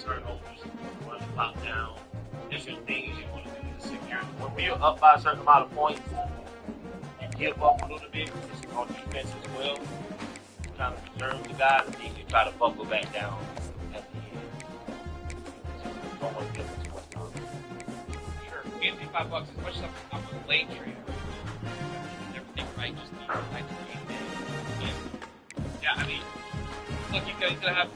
turnovers, you want to lock down, different things you want to do to secure. When you're up by a certain amount of points, you give up a little bit on defense as well. You kind of preserve the guys, and then you try to buckle back down at the end. So you don't want to give them too much time. Sure. $55 as much as I'm a late trader. Everything right, just need to type of game in. Yeah, I mean, look, you're going to have a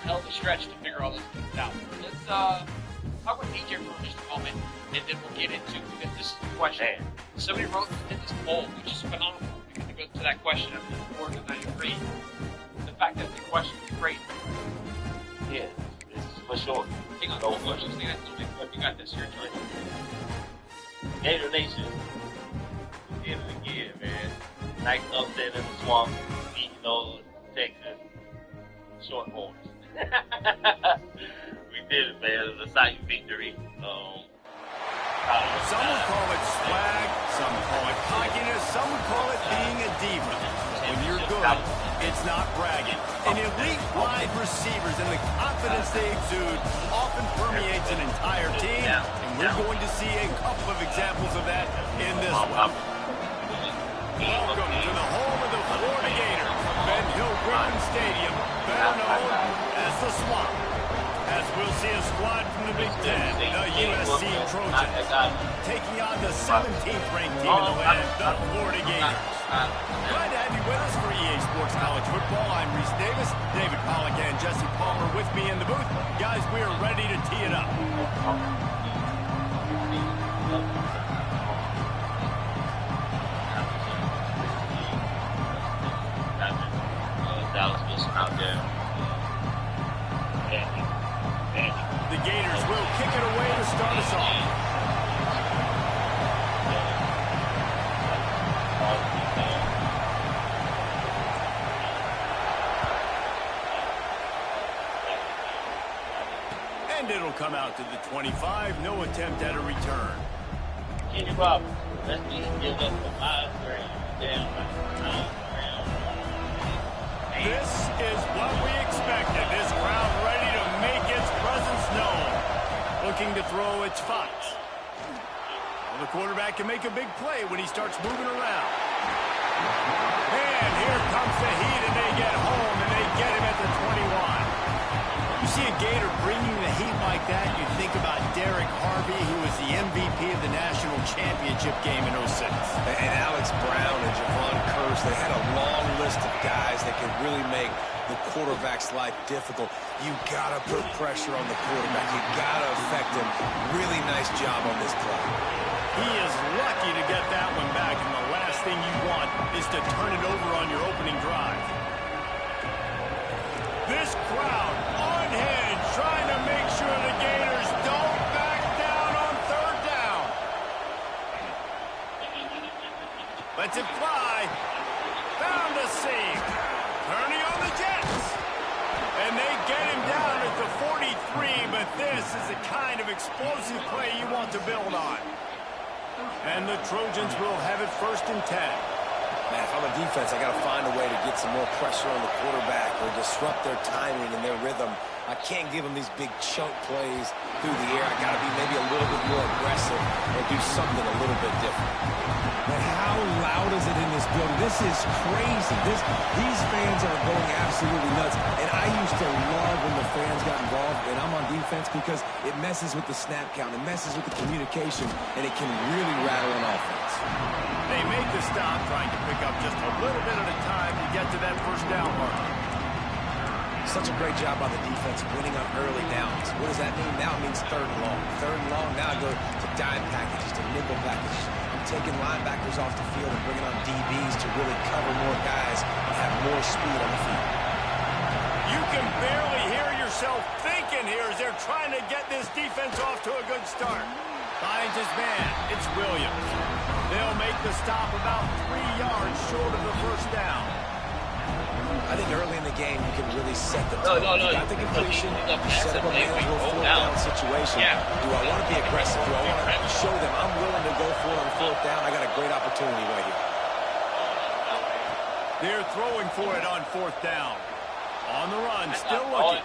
hell of a stretch to figure all those things out. Let's talk with DJ for just a moment, and then we'll get into, because this is the question. Somebody wrote in this poll, which is phenomenal, because it goes to that question of the importance, and I agree. The fact that the question is great. Yeah, this is for sure. Hang on, No let's just say that a little bit. You got this, your choice. Gator Nation, end of the year, man. Nice upset in the swamp, beating those Texas Shorthorns. We did it, man. It was a silent victory. Some would call it swag, some call it cockiness, some would call it being a diva. When you're good, it's not bragging. And elite wide receivers and the confidence they exude often permeates an entire team, and we're going to see a couple of examples of that in this one. Welcome to the home of the Florida Gators, Ben Hill Griffin Stadium, better known as the Swamp. As we'll see a squad from the Big Ten, the USC Trojans, taking on the 17th ranked team in the land, the Florida Gators. Glad to have you with us for EA Sports College Football. I'm Reese Davis, David Pollack and Jesse Palmer with me in the booth. Guys, we are ready to tee it up. Dallas Wilson out there. The Gators will kick it away to start us off. And it'll come out to the 25. No attempt at a return. Kenny Roberts, let's give up the 5 grand. Damn right. This is what we expected. This crowd ready to make its presence known. Looking to throw its fox. Well, the quarterback can make a big play when he starts moving around. And here comes the heat, and they get home, and they get him at the 21. You see a Gator bringing the heat like that, you think about Derek Harvey, who was the MVP of the national championship game in 06. And Alex Brown and Javon Curse, they had a long list of guys that could really make the quarterback's life difficult. You gotta put pressure on the quarterback. You gotta affect him. Really nice job on this play. He is lucky to get that one back, and the last thing you want is to turn it over on your opening drive. This crowd unhinged, trying to make sure the Gators don't back down on 3rd down. Lets it fly. Found a seam. Turning on the Jets. And they get him down at the 43, but this is the kind of explosive play you want to build on. And the Trojans will have it 1st and 10. Man, if I'm a defense, I got to find a way to get some more pressure on the quarterback or disrupt their timing and their rhythm. I can't give them these big chunk plays through the air. I got to be maybe a little bit more aggressive or do something a little bit different. But how loud is it in this building? This is crazy. These fans are going absolutely nuts. And I used to love when the fans got involved, and I'm on defense because it messes with the snap count. It messes with the communication, and it can really rattle an offense. They make the stop, trying to pick up just a little bit at a time to get to that 1st down mark. Such a great job by the defense winning on early downs. What does that mean? Now it means 3rd and long. 3rd and long, now I go to dime packages, to nickel packages. I'm taking linebackers off the field and bringing on DBs to really cover more guys and have more speed on the field. You can barely hear yourself thinking here as they're trying to get this defense off to a good start. Finds his man. It's Williams. They'll make the stop about 3 yards short of the 1st down. I think early in the game you can really set the tone. No. You got the completion, you set up a manageable 4th down situation. Do I want to be aggressive? Do I want to show them I'm willing to go for it on 4th down? I got a great opportunity right here. They're throwing for it on 4th down. On the run, still looking.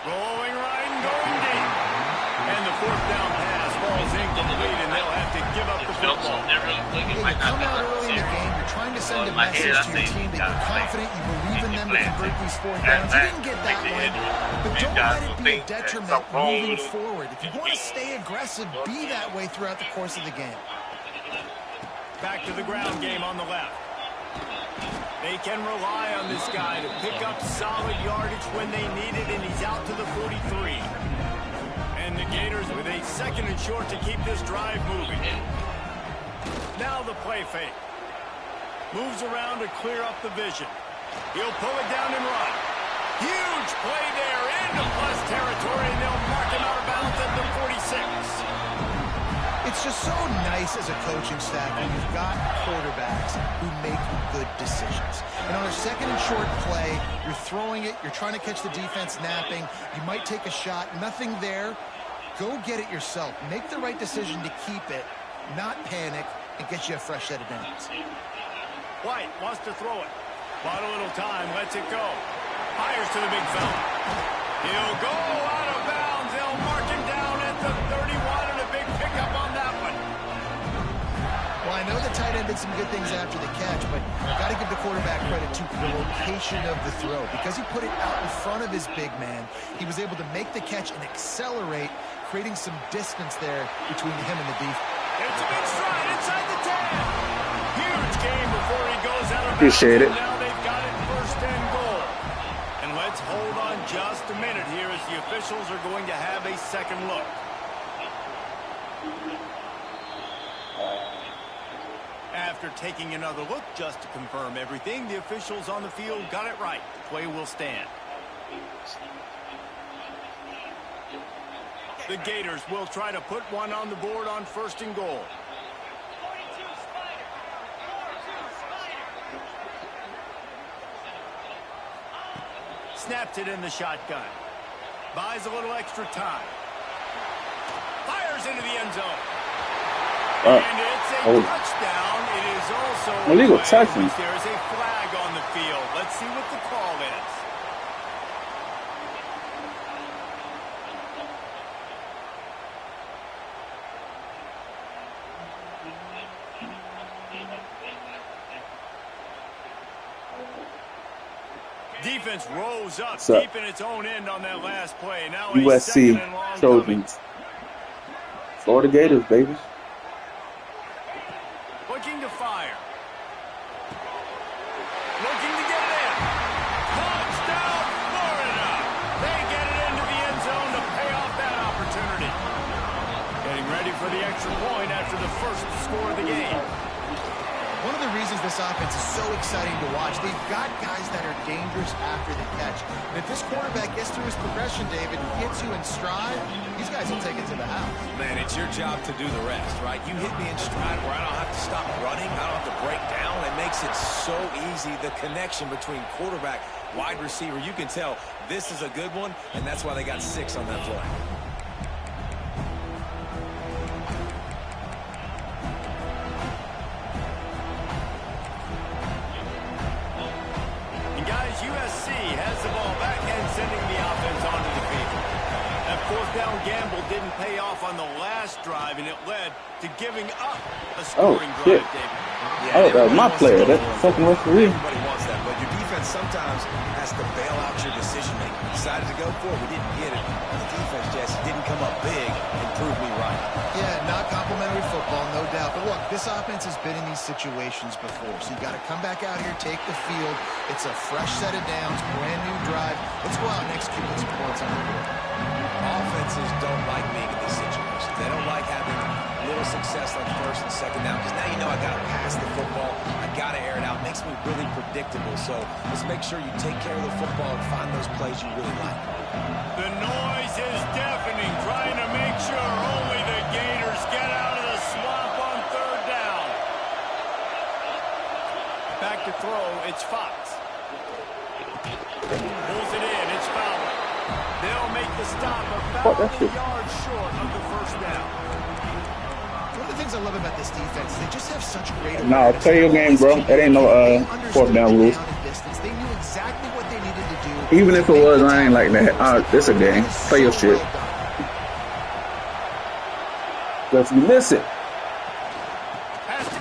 Rolling right and going really quick. It You might not come be out early in the necessary. game, you're trying to send a In my message head, I to your say team you that gotta you're play. confident, you believe in them to Plan convert to these fourth that downs. You back, didn't get make that the one, hit. but These don't guys let it will be a think that detriment something wrong moving with them. forward. If you want to stay aggressive, be that way throughout the course of the game. Back to the ground game on the left. They can rely on this guy to pick up solid yardage when they need it, and he's out to the 43. And the Gators with a 2nd and short to keep this drive moving. Now the play fake. Moves around to clear up the vision. He'll pull it down and run. Huge play there into plus territory, and they'll mark him out of bounds at the 46. It's just so nice as a coaching staff when you've got quarterbacks who make good decisions. And on a 2nd and short play, you're throwing it, you're trying to catch the defense napping, you might take a shot, nothing there. Go get it yourself. Make the right decision to keep it, not panic, and get you a fresh set of downs. White wants to throw it. Bought a little time, lets it go. Fires to the big fella. He'll go out of bounds. They'll mark him down at the 31, and a big pickup on that one. Well, I know the tight end did some good things after the catch, but got to give the quarterback credit to the location of the throw. Because he put it out in front of his big man, he was able to make the catch and accelerate, creating some distance there between him and the defense. It's a big stride inside the 10. Huge game before he goes out of bounds. Appreciate it. Now they've got it 1st and goal. And let's hold on just a minute here as the officials are going to have a second look. After taking another look just to confirm everything, the officials on the field got it right. Play will stand. The Gators will try to put one on the board on 1st and goal. Snaps it in the shotgun. Buys a little extra time. Fires into the end zone. And it's a touchdown. It is also illegal away, tackling. which there is a flag on the field. Let's see what the call is. Defense rose up deep in its own end on that last play. Now USC Trojans. Florida Gators, baby. Looking to fire. Looking to get it in. Touchdown, Florida. They get it into the end zone to pay off that opportunity. Getting ready for the extra point after the first score of the game. One of the reasons this offense is so exciting to watch, they've got guys that are dangerous after the catch. And if this quarterback gets through his progression, David, hits you in stride, these guys will take it to the house. Man, it's your job to do the rest, right? You hit me in stride where I don't have to stop running. I don't have to break down. It makes it so easy, the connection between quarterback, wide receiver. You can tell this is a good one, and that's why they got 6 on that play. USC has the ball back and sending the offense onto the field. That 4th down gamble didn't pay off on the last drive, and it led to giving up a scoring drive, David. Yeah, that was my player. That's fucking referee. Everybody wants that, but your defense sometimes has to bail out your decision-making. Decided to go for it. We didn't get it. On the defense, Jesse, didn't come up big and prove me right. Yeah, not complimentary football, no doubt. But look, this offense has been in these situations before. So you got to come back out here, take the field. It's a fresh set of downs, brand new drive. Let's go out and execute with some points on the board. Offenses don't like being in these situations. They don't like having little success like 1st and 2nd down, because now you know I got to pass the football. I got to air it out. It makes me really predictable. So let's make sure you take care of the football and find those plays you really like. The noise is deafening, trying to make sure only the Gators get out of the swamp on 3rd down. Back to throw, it's Fox. Pulls it in, it's Fowler. They'll make the stop about a yard short of the 1st down. One of the things I love about this defense is they just have such great awareness. No, play your game, bro. It ain't no 4th down rules. They knew exactly what they needed to do. Even if it was, I ain't like that. It's a game. Play your shit. But if you miss it, Pass to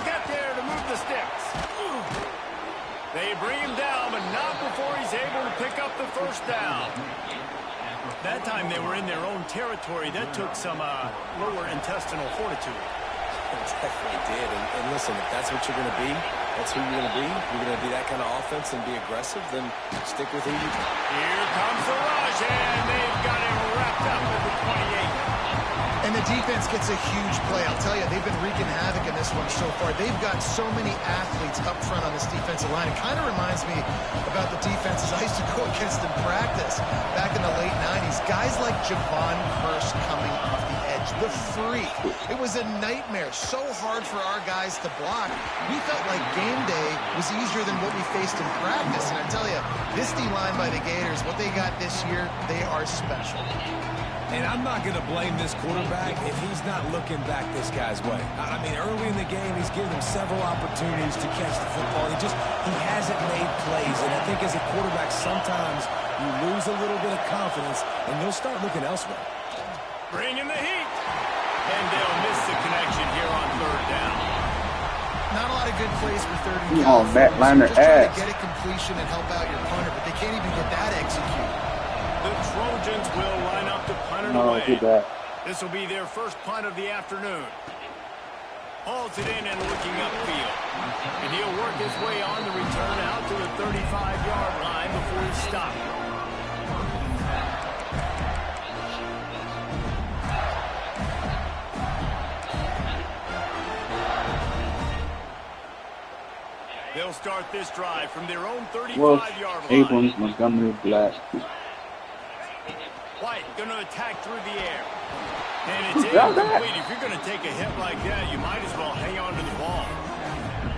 first down. That time they were in their own territory. That took some lower intestinal fortitude. It definitely did. And listen, if that's what you're going to be, that's who you're going to be. You're going to be that kind of offense and be aggressive, then stick with who you are. Here comes the rush, and they've got it wrapped up at the 28. And the defense gets a huge play. I'll tell you, they've been wreaking havoc in this one so far. They've got so many athletes up front on this defensive line. It kind of reminds me about the defenses I used to go against in practice back in the late 90s. Guys like Javon Curse coming off the edge, the freak. It was a nightmare. So hard for our guys to block. We felt like game day was easier than what we faced in practice. And I tell you, this D-line by the Gators, what they got this year, they are special. And I'm not going to blame this quarterback if he's not looking back this guy's way. I mean, early in the game, he's given him several opportunities to catch the football. He hasn't made plays. And I think as a quarterback, sometimes you lose a little bit of confidence, and you'll start looking elsewhere. Bring in the heat. And they'll miss the connection here on third down. Not a lot of good plays for third and Oh, Matt Liner just trying ass. to get a completion and help out your punter, but they can't even get that executed. The Trojans will line up to punt it No, away. do that. This will be their first punt of the afternoon. Hauls it in and looking upfield. And he'll work his way on the return out to the 35-yard line before he's stopped. They'll start this drive from their own 35-yard line. Abrams, Montgomery, Black. White going to attack through the air. And it's incomplete. If you're going to take a hit like that, you might as well hang on to the ball.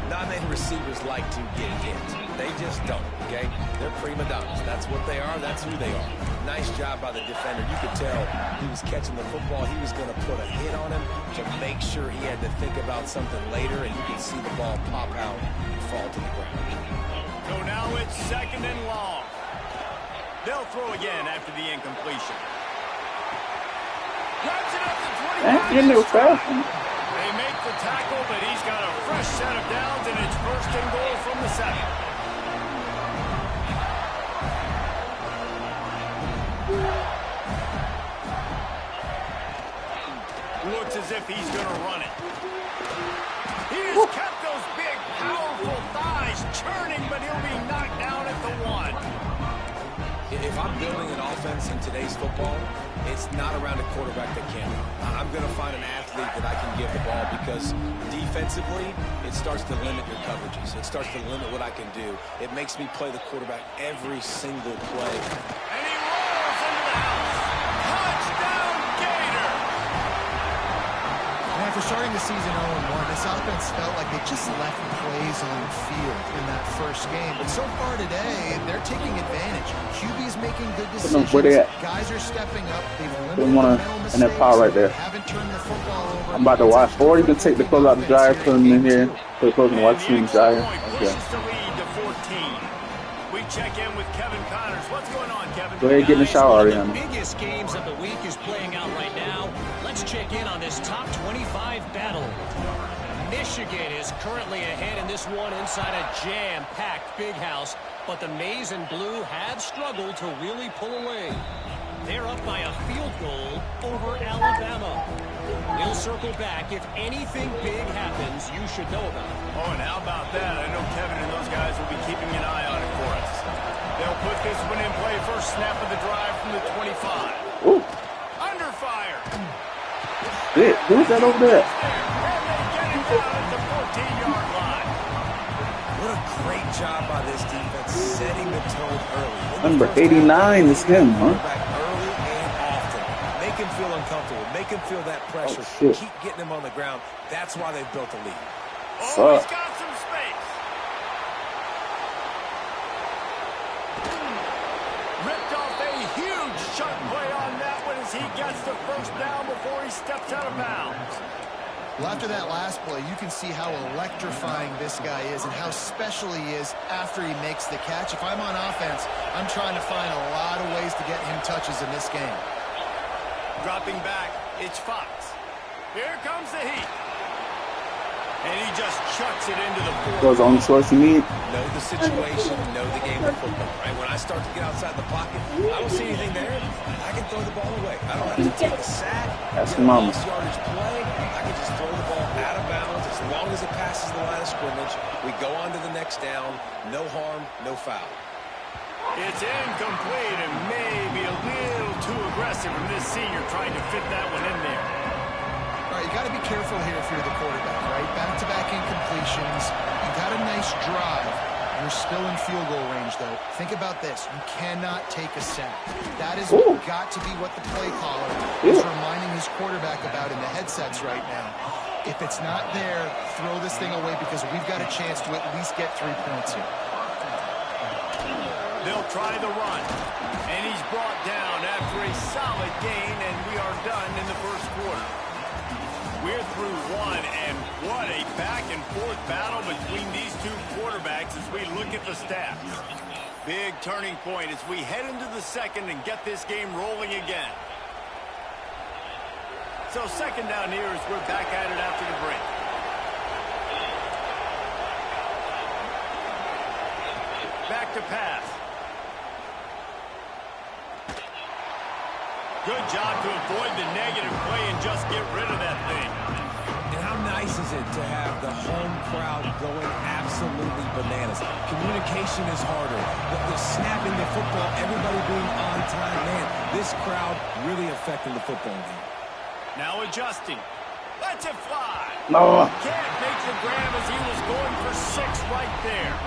Not many receivers like to get hit. They just don't, okay? They're prima donnas. That's what they are. That's who they are. Nice job by the defender. You could tell he was catching the football. He was going to put a hit on him to make sure he had to think about something later, and you can see the ball pop out and fall to the ground. So now it's second and long. They'll throw again after the incompletion. Grabs it up to 25. They make the tackle, but he's got a fresh set of downs, and it's first and goal from the 7. Looks as if he's going to run it. He has kept those big, powerful thighs churning, but he'll be knocked down at the 1. If I'm building an offense in today's football, it's not around a quarterback that can. I'm going to find an athlete that I can give the ball because defensively, it starts to limit your coverages. It starts to limit what I can do. It makes me play the quarterback every single play. And he rolls into the house. Touchdown, Gator! And after starting the season 0-1, this offense felt like they just left plays on the field in that first game. But so far today, they're taking advantage. QB's making good decisions. Where they at? Guys are stepping up. They've They limited want mental to, mistakes. and that power right there. Haven't turned the football over. I'm about to watch. Or you can take the close out the drive, put them in here, put the close and watch the drive. Okay. Pushes the lead to 14. We check in with Kevin Connors. What's going on, Kevin? Go ahead and get in the shower, One of Ariana. the biggest games of the week is playing out right now. Let's check in on this top 25 battle. Michigan is currently ahead in this one inside a jam-packed big house, but the Maize and Blue have struggled to really pull away. They're up by a field goal over Alabama. We'll circle back. If anything big happens, you should know about it. Oh, and how about that? I know Kevin and those guys will be keeping an eye on it for us. They'll put this one in play. First snap of the drive from the 25. Ooh, Under fire. shit. Who's that over there? And they get it down at the 14-yard line. What a great job by this defense setting the tone early. Number 89 is him, huh? Back early and often. Make him feel uncomfortable. Make him feel that pressure. Oh, shit. Keep getting him on the ground. That's why they've built a lead. Oh, he's got some space. Ripped off a huge chunk play on that one as he gets the first down before he steps out of bounds. Well, after that last play, you can see how electrifying this guy is and how special he is after he makes the catch. If I'm on offense, I'm trying to find a lot of ways to get him touches in this game. Dropping back, it's Fox. Here comes the heat. And he just chucks it into the fourth. Those are the only choice you need. Know the situation, know the game of football, right? When I start to get outside the pocket, I don't see anything there. I can throw the ball away. I don't have to take a sack. That's get a mama. lost yardage play. I can just throw the ball out of bounds as long as it passes the line of scrimmage. We go on to the next down. No harm, no foul. It's incomplete and maybe a little too aggressive from this senior trying to fit that one in there. All right, you got to be careful here if you're the quarterback, right? Back-to-back incompletions. You got a nice drive. You're still in field goal range, though. Think about this. You cannot take a sack. That has got to be what the play caller is reminding his quarterback about in the headsets right now. If it's not there, throw this thing away because we've got a chance to at least get 3 points here. They'll try the run. And he's brought down after a solid gain, and we are done in the first quarter. We're through one, and what a back-and-forth battle between these two quarterbacks as we look at the stats. Big turning point as we head into the second and get this game rolling again. So second down here as we're back at it after the break. Back to pass. Good job to avoid the negative play and just get rid of that thing. And how nice is it to have the home crowd going absolutely bananas? Communication is harder. The snapping the football, everybody being on time. Man, this crowd really affecting the football game. Now adjusting. Let's it fly. No. Can't make the grab as he was going for 6 right there.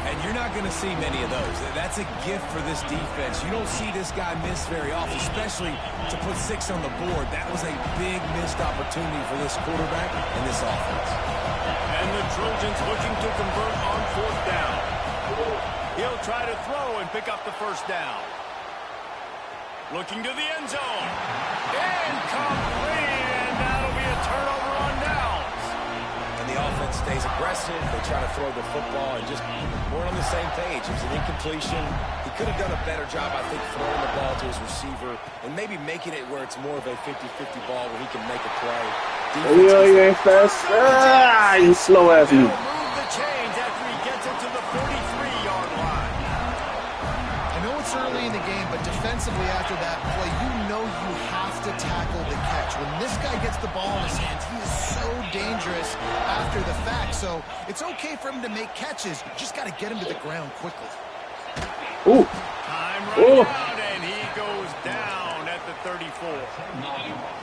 And you're not going to see many of those. That's a gift for this defense. You don't see this guy miss very often, especially to put 6 on the board. That was a big missed opportunity for this quarterback and this offense. And the Trojans looking to convert on 4th down. He'll try to throw and pick up the first down. Looking to the end zone. Incomplete, and that'll be a turnover on downs. And the offense stays aggressive. They try to throw the football and just weren't on the same page. It was an incompletion. He could have done a better job, I think, throwing the ball to his receiver and maybe making it where it's more of a 50-50 ball where he can make a play. You ain't fast. Ah, you slow ass He'll me. move the chains after he gets it to the 43-yard line. I know it's early in the game, but defensively after that play, you know you have to tackle the catch. When this guy gets the ball in his hands, he is so dangerous after the fact. So it's okay for him to make catches. You just got to get him to the ground quickly. Ooh. Time running out, and he goes down at the 34.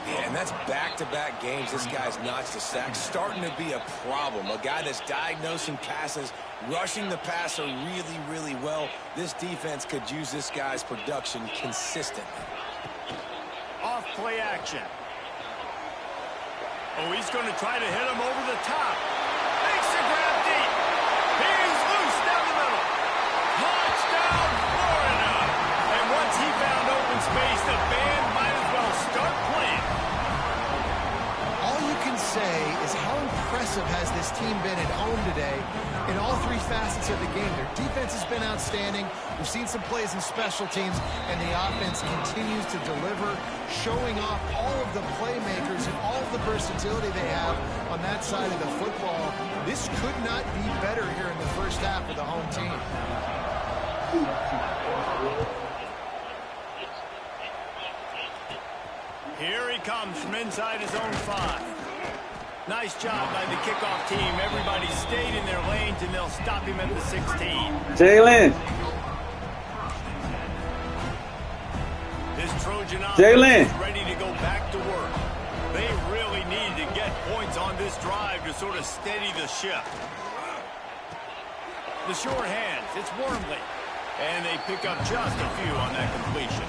Yeah, and that's back-to-back games. This guy's notched a sack. Starting to be a problem. A guy that's diagnosing passes, rushing the passer really, really well. This defense could use this guy's production consistently. Off play action. Oh, he's going to try to hit him over the top. Makes the grab deep. He's loose down the middle. Touchdown, Florida. And once he found open space, the band might as well start playing. All you can say is how impressive has this team been at home today in all 3 facets of the game. Their defense has been outstanding. We've seen some plays in special teams, and the offense continues to deliver, showing off all of the playmakers and all of the versatility they have on that side of the football. This could not be better here in the first half for the home team. Here he comes from inside his own 5. Nice job by the kickoff team. Everybody stayed in their lanes, and they'll stop him at the 16. Jalen. This Trojan Jalen. offense is ready to go back to work. They really need to get points on this drive to sort of steady the ship. The short hands, it's Wormley. And they pick up just a few on that completion.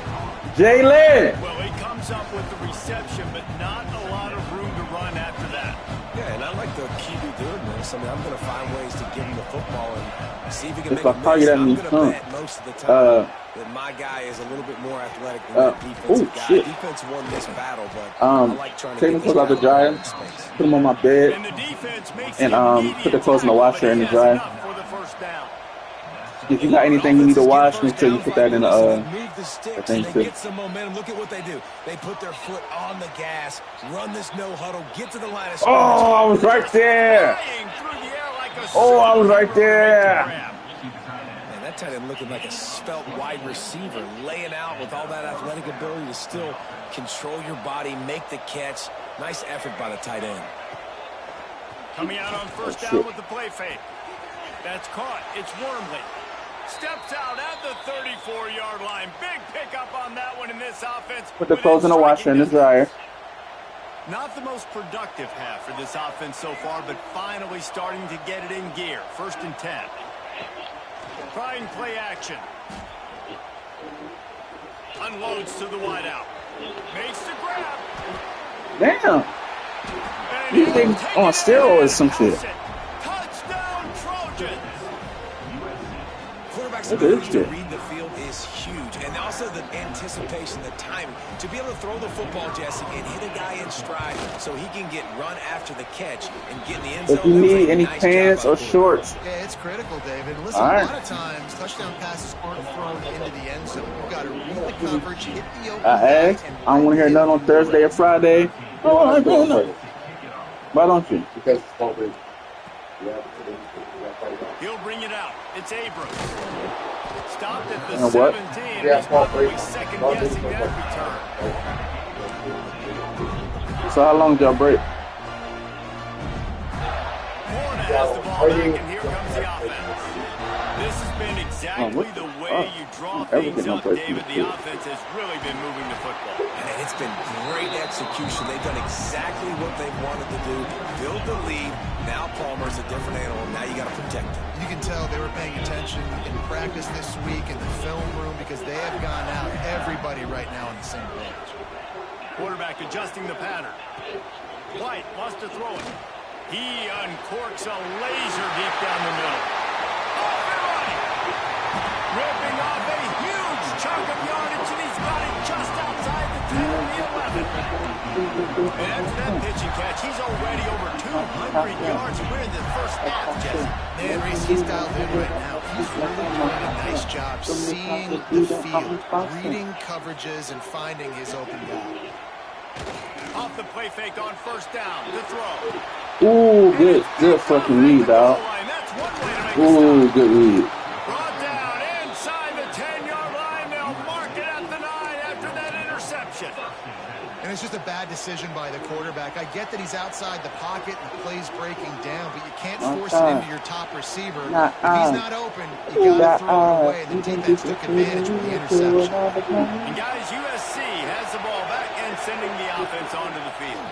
Jalen. Well, he comes up with the reception, but not a lot of room to run after that. Yeah, and I like the QB doing this. I mean, I'm going to find ways to give him the football and see if he can If make I a call miss. you that I'm means going to come. bet most of the time that my guy is a little bit more athletic than that defensive guy. Shit. Defense won this battle, but I like trying to take get the this clothes out the guy dryer, in space. put them on my bed, And the defense makes and the immediate put the clothes in the tackle, washer but in he the has dryer. enough for the first down. If you got anything you need to watch, make sure you put that in the move the sticks, thing they too. get some momentum. Look at what they do. They put their foot on the gas, run this no huddle, get to the line of scrimmage. Oh, I was right there. Oh, I was right there. Man, that tight end looking like a svelte wide receiver, laying out with all that athletic ability to still control your body, make the catch. Nice effort by the tight end. Coming out on first down with the play fake. That's caught. It's Wormley. Steps out at the 34-yard line. Big pickup on that one in this offense. Put the clothes in the washer in the dryer. Not the most productive half for this offense so far, but finally starting to get it in gear. 1st and 10. Trying play action. Unloads to the wideout. Makes the grab. Damn. You think on steroids some shit. Touchdown Trojans. Quarterback's Look at ability this to shit. read the field is huge, and also the anticipation, the timing. To be able to throw the football, Jesse, and hit a guy in stride so he can get run after the catch and get in the end zone. If you That was need a any nice pants job or by the shorts, Yeah, it's critical, David. Listen, All right. a lot of times touchdown passes aren't thrown into the end zone. You've got to read the coverage, hit the open I guy, asked. I don't want to hear nothing on Thursday or Friday. Oh, I don't know. Why don't you? He'll bring it out. It's Abrams. Stopped at the You know what? 17. He's probably second-guessing that return. So how long did y'all break? Horner has the ball back, and here comes the offense. This has been exactly the way you draw things up, David. The offense has really been moving the football. And it's been great execution. They've done exactly what they've wanted to do. Build the lead. Now Palmer's a different animal. Now you got to protect him. You can tell they were paying attention in practice this week in the film room because they have gone out, everybody right now on the same page. Quarterback adjusting the pattern. White wants to throw it. He uncorks a laser deep down the middle. Off and running. Ripping off a huge chunk of yardage, and he's got it just outside the 10 of the 11. And after that pitch and catch, he's already over 200 yards. We're in the first half, Jesse. Man, Reese, he's dialed in right now. He's really doing a nice job seeing the field, reading coverages, and finding his open guy. Off the play fake on first down. The throw. Ooh, good fucking read, dog. That's one way to make a Ooh, stop. good read. Brought down inside the 10-yard line. They'll mark it at the 9 after that interception. And it's just a bad decision by the quarterback. I get that he's outside the pocket and the play's breaking down, but you can't force it into your top receiver. If he's not open, you got to throw it away. And the defense took advantage with the interception. And guys, USC has the ball back and sending the offense onto the field.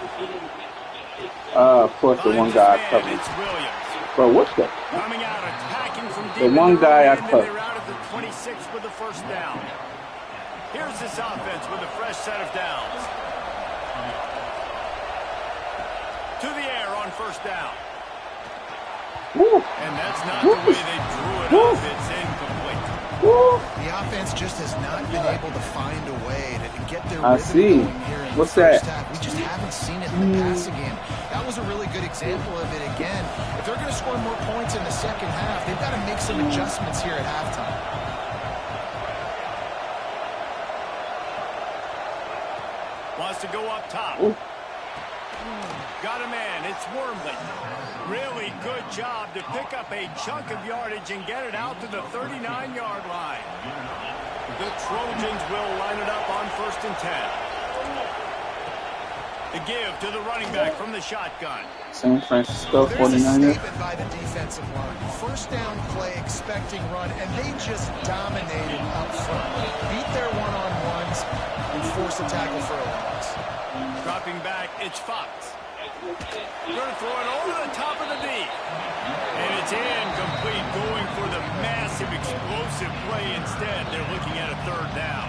Of course, the one guy I covered. It's Williams. Bro, what's that? Coming out, attacking from deep. The one guy I and covered. they're out at the 26 with the first down. Here's this offense with a fresh set of downs. To the air on first down. Woo. And that's not the way they drew it up. It's incomplete. Woo. The offense just has not been able to find a way to get their I rhythm see. going here in What's the first that? half. We just haven't seen it in the passing game. That was a really good example of it again. If they're going to score more points in the second half, they've got to make some adjustments here at halftime. Wants to go up top. Ooh. Got a man. It's Wormley. Really good job to pick up a chunk of yardage and get it out to the 39-yard line. The Trojans will line it up on 1st and 10. The give to the running back from the shotgun. San Francisco There's a 49ers. statement by the defensive line. First down play, expecting run, and they just dominated up front. Beat their one-on-ones and force a tackle for a loss. Dropping back, it's Fox. They're going to throw it over the top of the D. And it's incomplete, going for the massive, explosive play instead. They're looking at a third down.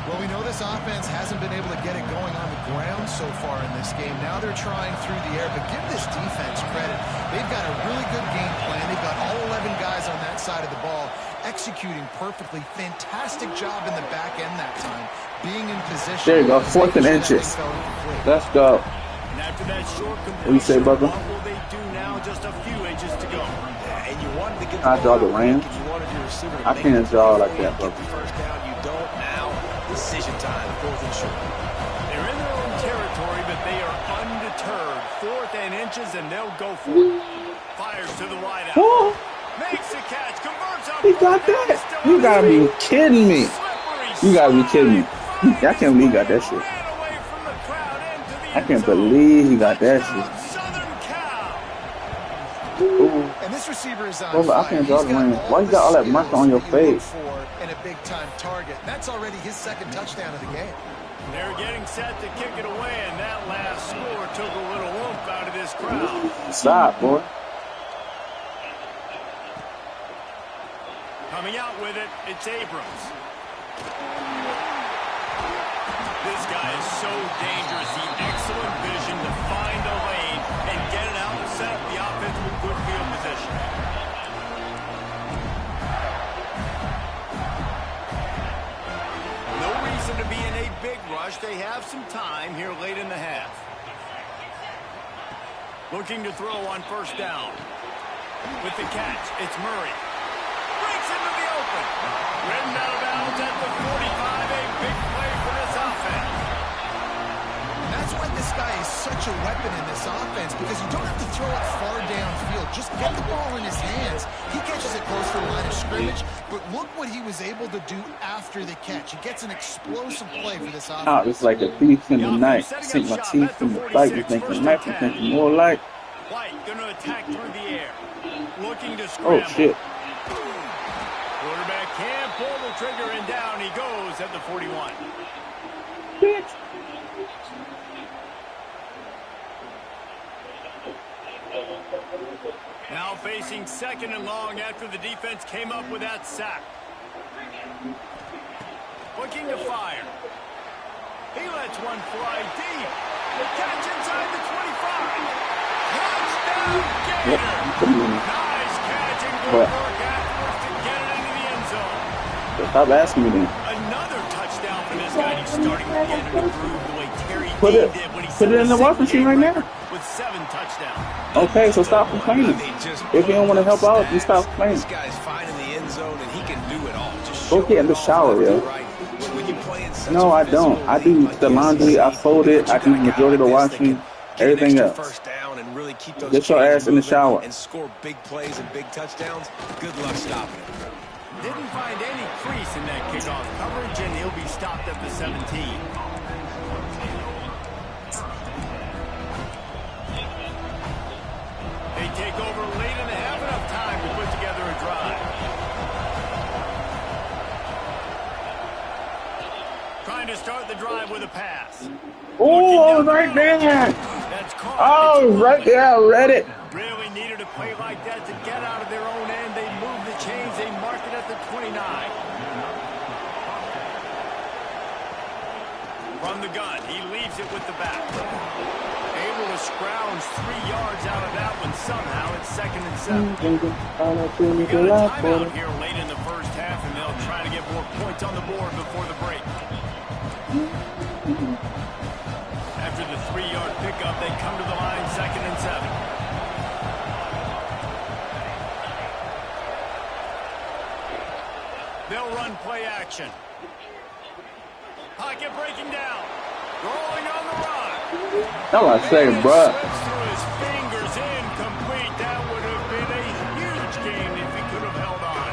Well, we know this offense hasn't been able to get it going on the ground so far in this game. Now they're trying through the air, but give this defense credit. They've got a really good game plan. They've got all 11 guys on that side of the ball executing perfectly. Fantastic job in the back end that time, being in position. There you go, 4th and inches. Let's go. And after that short What do you say, completion, brother? what will they do now? Just a few inches to go. And you wanted to get I draw the Rams. You wanted your receiver to I make can't the draw play like for you. that, bro. Get the first down. You don't now. Decision time, 4th and short. They're in their own territory, but they are undeterred. 4th and inches, and they'll go for it. Fires to the wide out. Oh, Makes the catch. Converts on he fourth got down. He's that. still You on his gotta feet. be kidding me. Slippery You gotta be kidding me. slide. I can't believe he got that shit. Ran away from the crowd into the I end can't zone. believe he got that Touchdown, shit. Southern Cal. And this receiver is on Bro, I fire. can't draw He's the got ring. all Why you the got all that mark skills on your that you look face? for in a big-time target. That's already his 2nd touchdown of the game. They're getting set to kick it away, and that last score took a little oomph out of this crowd. Stop, boy. Coming out with it, it's Abrams. This guy is so dangerous. He excellent vision to find a lane and get it out and set up the offense with good field position. No reason to be in a big rush. They have some time here late in the half. Looking to throw on 1st down. With the catch, it's Murray. Breaks into the open. Ridden out of bounds at the 45. A big play for this offense. And that's why this guy is such a weapon in this offense, because you don't have to throw it far downfield. Just get the ball in his hands. He catches it close to the line of scrimmage, but look what he was able to do after the catch. He gets an explosive play for this offense. Out, it's like a thief in the night. Sink my teeth in the fight. You think the knife, you think more like. White going to attack through the air. Looking to scramble. Oh, shit. Quarterback can't pull the trigger, and down he goes at the 41. Bitch. Now facing 2nd and long after the defense came up with that sack. Looking to fire. He lets one fly deep. Catch inside the 25. Touchdown, Gator. Nice catch and good work afterwards to get it into the end zone. Stop asking me then. Another touchdown for this guy. He's starting to get into the groove the way Terry Put Dean it- did when he put set it in the washing machine right now. With 7 touchdowns. Okay, so stop complaining. If you don't want to help out, you stop complaining. This guy's fine in the end zone, and he can do it all. Just Go show get in it the off shower, left yo. and right. When you play in such No, a I don't. physical I do league like the this, laundry, I fold it, but I you do got a the guy majority of the like this that washing, can get an everything extra else. first down and really keep those Get your chains ass in the moving shower. and score big plays and big touchdowns. Good luck stopping it. Didn't find any crease in that kickoff coverage, and he'll be stopped at the 17. They take over late in the half, enough time to put together a drive. Trying to start the drive with a pass. Oh, right there. That's caught. Oh, right there. I read it. Really needed a play like that to get out of their own end. They move the chains. They mark it at the 29. From the gun, he leaves it with the back. Able to scrounge 3 yards out of that one somehow. It's 2nd and 7. We got a timeout here late in the first half, and they'll try to get more points on the board before the break. After the 3-yard pickup, they come to the line, 2nd and 7. They'll run play action. Pocket breaking down. Rolling on the run. That's what I say, bruh. Slips through his fingers, incomplete. That would have been a huge game if he could have held on.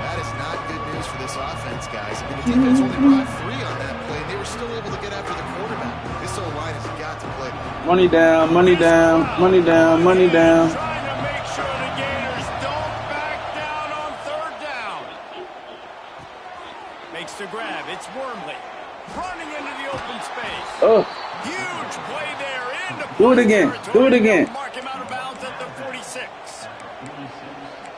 That is not good news for this offense, guys. I mean, the defense only brought 3 on that play, and they were still able to get after the quarterback. This O-line has got to play. Money down, money down, money down, money down. Trying to make sure the Gators don't back down on 3rd down. Makes the grab. It's Wormley. Running into the open space. Oh, Huge play there. Into do it again. Do it again. Mark him out of bounds at the 46.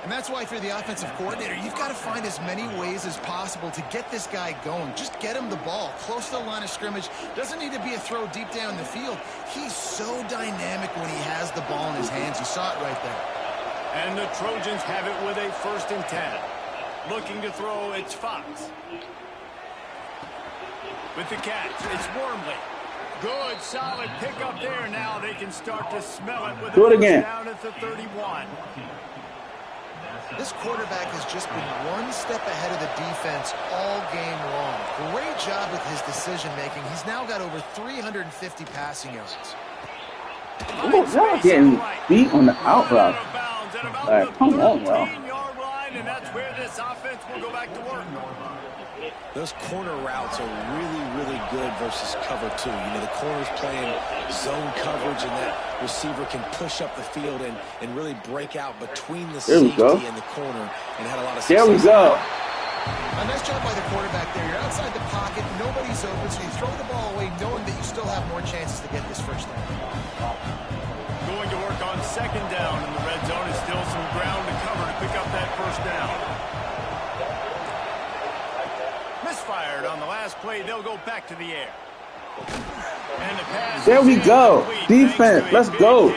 And that's why, if you're the offensive coordinator, you've got to find as many ways as possible to get this guy going. Just get him the ball close to the line of scrimmage. Doesn't need to be a throw deep down the field. He's so dynamic when he has the ball in his hands. You saw it right there. And the Trojans have it with a 1st and 10. Looking to throw, it's Fox. With the catch, it's Wormley. Good, solid pickup there. Now they can start to smell it with Do it a again. first down at the 31. This quarterback has just been one step ahead of the defense all game long. Great job with his decision-making. He's now got over 350 passing yards. Ooh, y'all getting beat on the out route. Like, come on, y'all. And that's where this offense will go back to work. Those corner routes are really, really good versus cover two. You know, the corner's playing zone coverage, and that receiver can push up the field and really break out between the safety and the corner, and had a lot of success. There we go. A nice job by the quarterback there. You're outside the pocket, nobody's open, so you throw the ball away knowing that you still have more chances to get this first down. Going to work on second down in the red zone. Is still some ground to cover to pick up that first down. Misfired on the last play. They'll go back to the air. And the pass. There we go. Defense, let's go.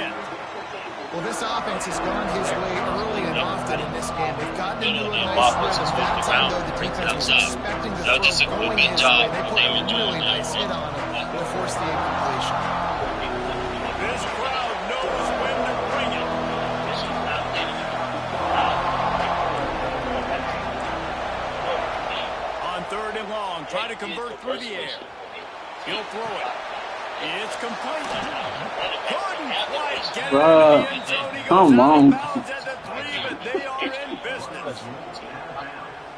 Well, this offense has gone his way early and often in this game. They've gotten into a nice rhythm. That time, though, the defense was expecting the throw going his way. They put a really nice hit on him to force the incompletion. This crowd knows when to bring it. On third and long, try to convert through the air. He'll throw it. It's complete. Couldn't quite get it in the end zone. He goes out of bounds at the 3, but they are in business.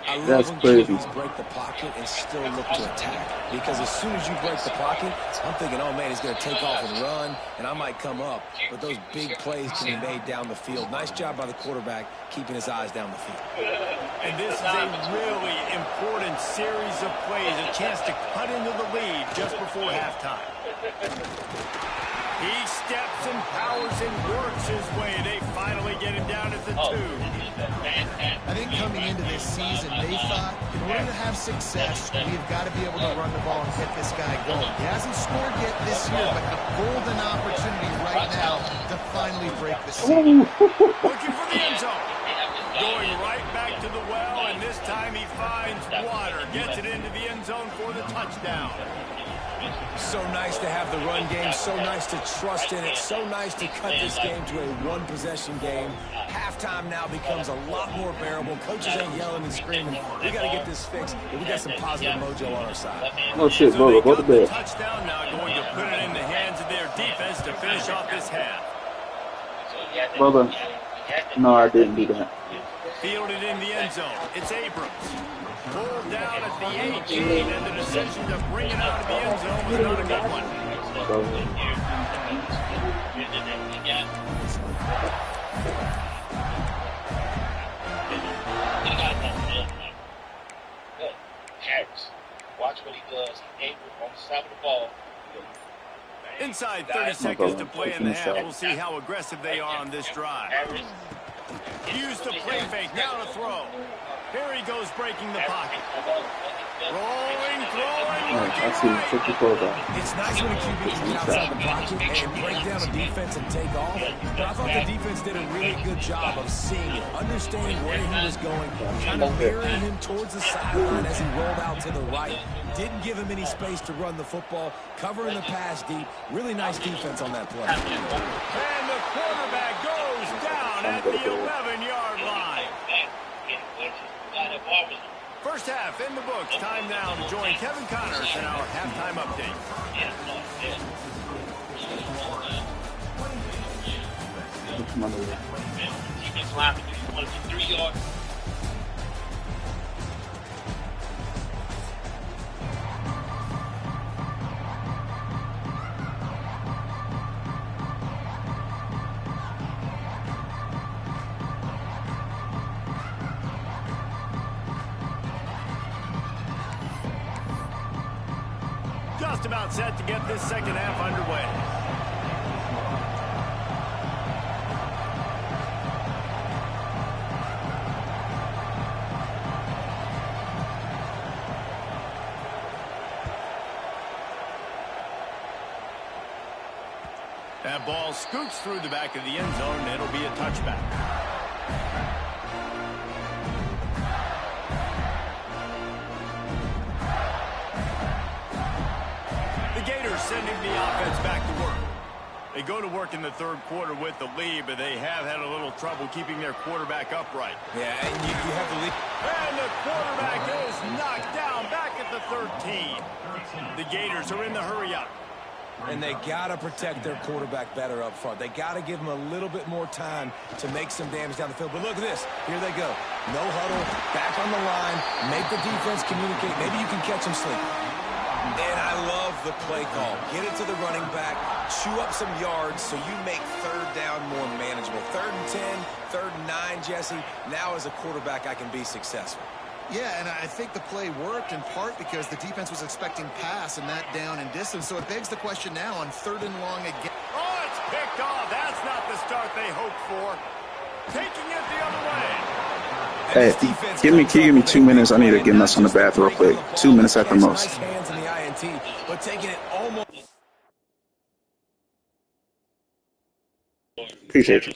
I love when QBs break the pocket and still look to attack. Because as soon as you break the pocket, I'm thinking, oh, man, he's going to take off and run, and I might come up. But those big plays can be made down the field. Nice job by the quarterback keeping his eyes down the field. And this is a really important series of plays, a chance to cut into the lead just before halftime. He steps and powers and works his way. They finally get him down at the 2. I think coming into this season, they thought, in order to have success, we've got to be able to run the ball and get this guy going. He hasn't scored yet this year, but a golden opportunity right now to finally break the seal. Looking for the end zone. Going right back to the well, and this time he finds water. Gets it into the end zone for the touchdown. So nice to have the run game, so nice to trust in it, so nice to cut this game to a one-possession game. Halftime now becomes a lot more bearable. Coaches ain't yelling and screaming. We got to get this fixed, and we got some positive mojo on our side. Oh shit, bro, go to bed. Touchdown now, going to put it in the hands of their defense to finish off this half. Brother, no, I didn't do that. Fielded in the end zone. It's Abrams. Pulled down at the 18, and the decision to bring it out of the end zone was not a good one. Watch what he does. Abrams on the side of the ball. Inside 30 seconds to play in the half. We'll see how aggressive they are on this drive. Use the play fake. Now to throw. Here he goes, breaking the pocket. Rolling, throwing, looking right. It's nice when a QB can get outside the pocket and break down a defense and take off. But I thought the defense did a really good job of seeing it, understanding where he was going, kind of mirroring him towards the sideline as he rolled out to the right. Didn't give him any space to run the football, covering the pass deep. Really nice defense on that play. And the quarterback goes down at the 11-yard line. First half in the books. Time now to join Kevin Connors in our halftime update. Defense line to 3 yards. Just about set to get this second half underway. That ball scoots through the back of the end zone, and it'll be a touchback. Sending the offense back to work. They go to work in the third quarter with the lead, but they have had a little trouble keeping their quarterback upright. Yeah, and you have the lead. And the quarterback is knocked down back at the 13. The Gators are in the hurry-up. And they got to protect their quarterback better up front. They got to give him a little bit more time to make some damage down the field. But look at this. Here they go. No huddle, back on the line, make the defense communicate. Maybe you can catch them sleeping. And I love the play call. Get it to the running back, chew up some yards so you make third down more manageable. 3rd and 10, 3rd and 9, Jesse. Now as a quarterback, I can be successful. Yeah, and I think the play worked in part because the defense was expecting pass and that down and distance. So it begs the question now on 3rd and long again. Oh, it's picked off. That's not the start they hoped for. Taking it the other way. Hey, give me 2 minutes. I need to get nuts on the bath real quick. 2 minutes at the most. Nice hands in the INT, but taking it almost. Appreciate you.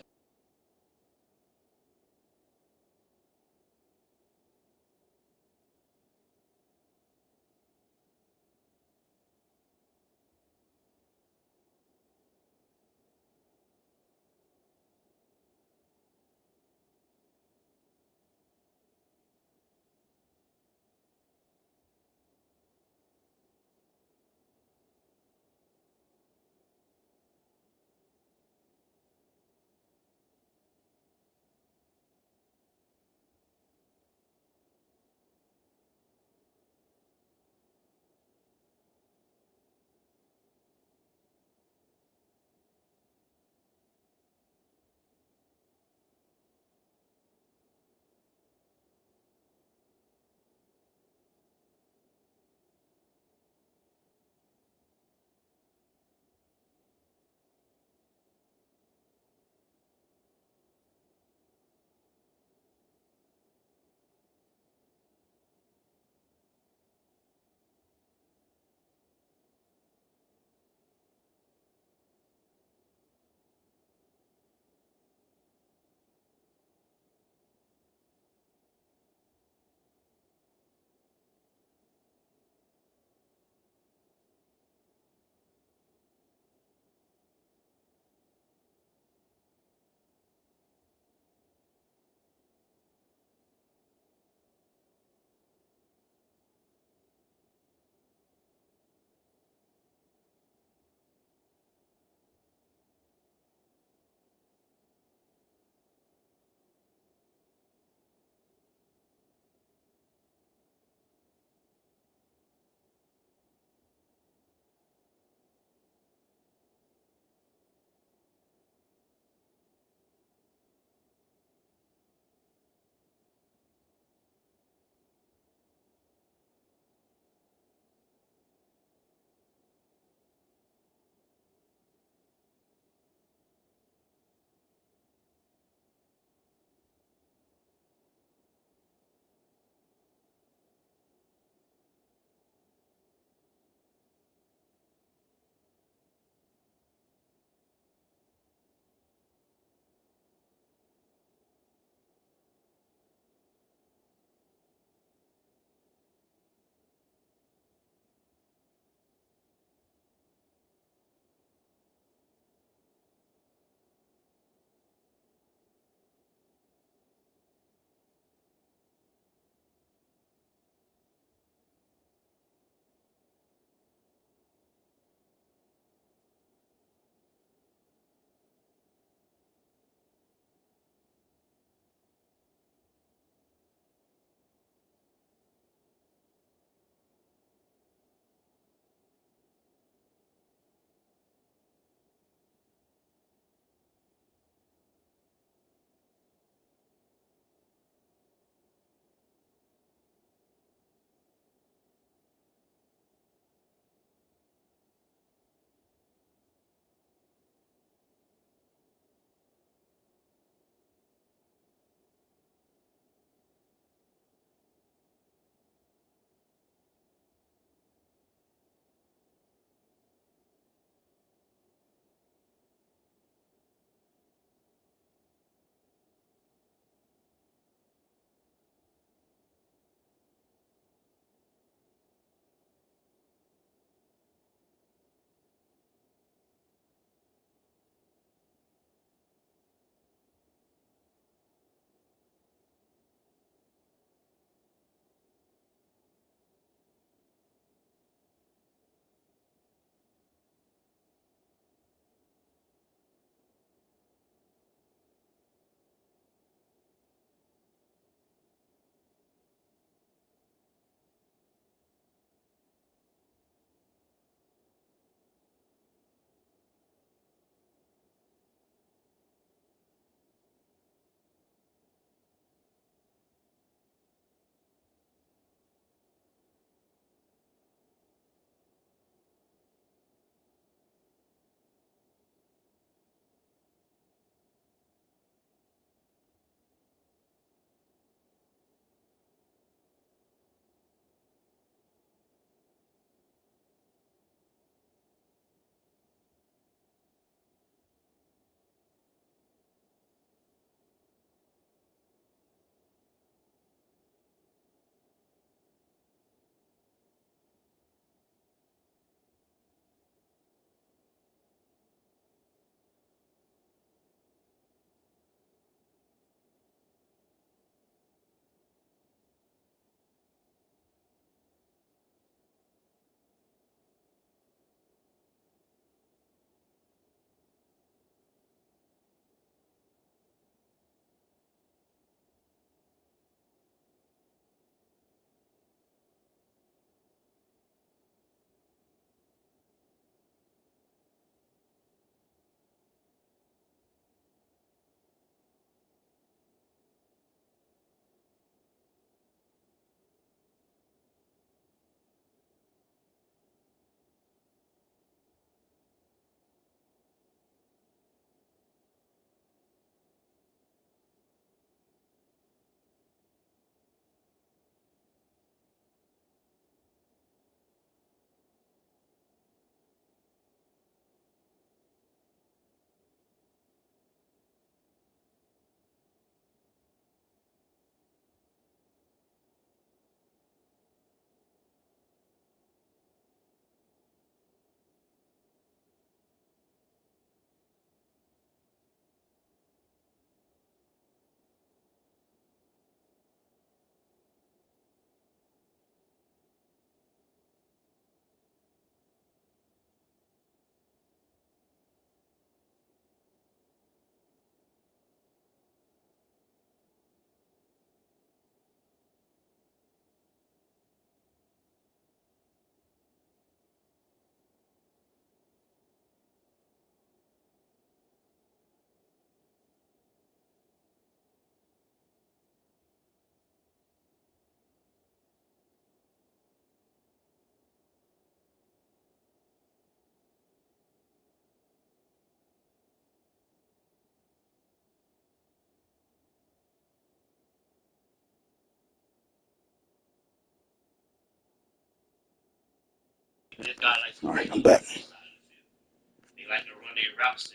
This guy likes to All right, run I'm back. They like to run their routes.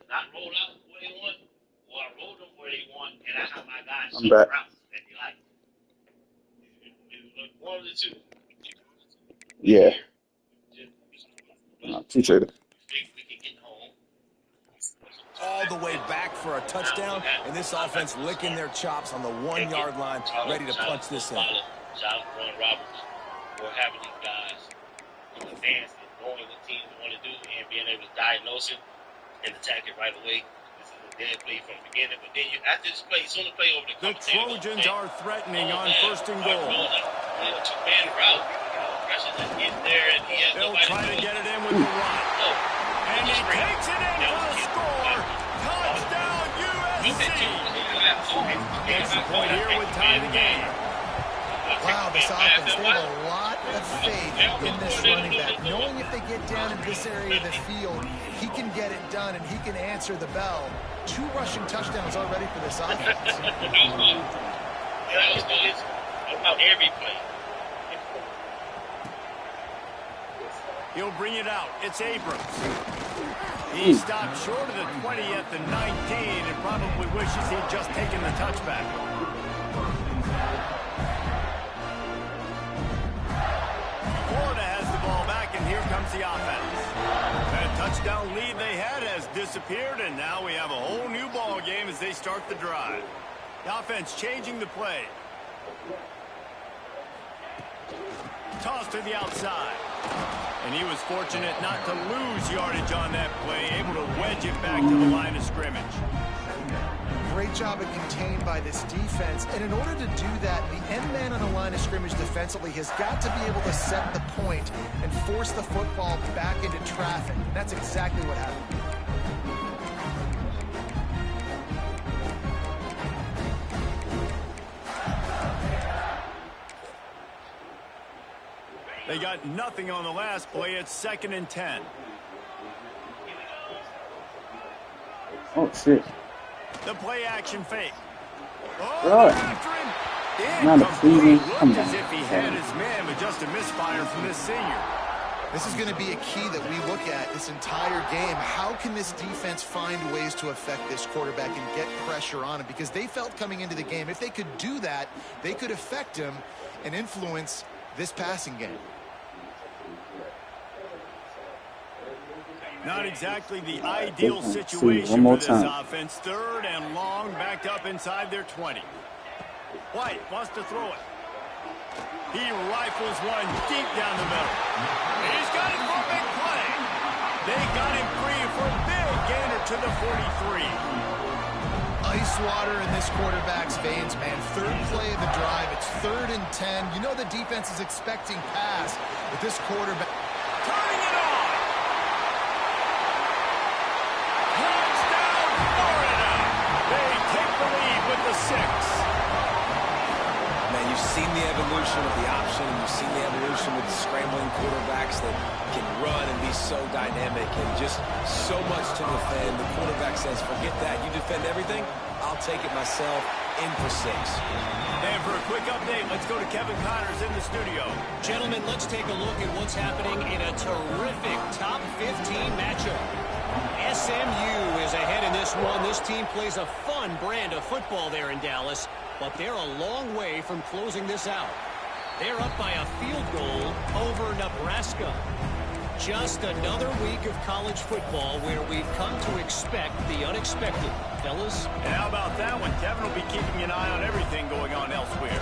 Not roll out where they want, or I roll them where they want, and I have my guys I'm see back. routes that they like. One of the two. Yeah, I Just, appreciate it. think we can get home. All the way back for a touchdown, and this offense licking their chops on the 1 yard line, ready to punch this in. Shout out to Ron Roberts for having these guys in advance and knowing what teams want to do and being able to diagnose it and attack it right away. This is a dead play from the beginning, but then you after this play, soon the play over the The Trojans are threatening on 1st and goal. Two-man route. Pressure just getting there, and he has They'll nobody try to to get it in with the run. And he takes it in for the score. Touchdown, USC. Makes the point here with tie the game. Wow, this offense, they have a lot of faith in this running back. Knowing if they get down in this area of the field, he can get it done and he can answer the bell. 2 rushing touchdowns already for this offense. It's about every play. He'll bring it out. It's Abrams. He stopped short of the 20 at the 19 and probably wishes he'd just taken the touchback. Florida has the ball back, and here comes the offense. That touchdown lead they had has disappeared, and now we have a whole new ball game as they start the drive. The offense changing the play. Toss to the outside. And he was fortunate not to lose yardage on that play, able to wedge it back to the line of scrimmage. Great job of contained by this defense. And in order to do that, the end man on the line of scrimmage defensively has got to be able to set the point and force the football back into traffic. And that's exactly what happened. They got nothing on the last play. It's 2nd and 10. Oh, shit. The play action fake. Oh, Right. after him. Not a season. Come Looked on. as if he had his man, but just a misfire from this senior. This is going to be a key that we look at this entire game. How can this defense find ways to affect this quarterback and get pressure on him? Because they felt coming into the game, if they could do that, they could affect him and influence this passing game. Not exactly the ideal See, situation one more for this time. offense. 3rd and long, backed up inside their 20. White wants to throw it. He rifles one deep down the middle. He's got it for a big play. They got him free for a big gainer to the 43. Ice water in this quarterback's veins, man. 3rd play of the drive. It's 3rd and 10. You know the defense is expecting pass, but this quarterback... Turning it on. Touchdown, Florida. They take the lead with the 6. Man, you've seen the evolution of the option, and you've seen the evolution with scrambling quarterbacks that can run and be so dynamic and just so much to defend. The quarterback says, forget that. You defend everything, I'll take it myself in for 6. And for a quick update, let's go to Kevin Connors in the studio. Gentlemen, let's take a look at what's happening in a terrific top 15 matchup. SMU is ahead in this one. This team plays a fun brand of football there in Dallas, but they're a long way from closing this out. They're up by a field goal over Nebraska. Just another week of college football where we've come to expect the unexpected. Fellas? And how about that one? Kevin will be keeping an eye on everything going on elsewhere.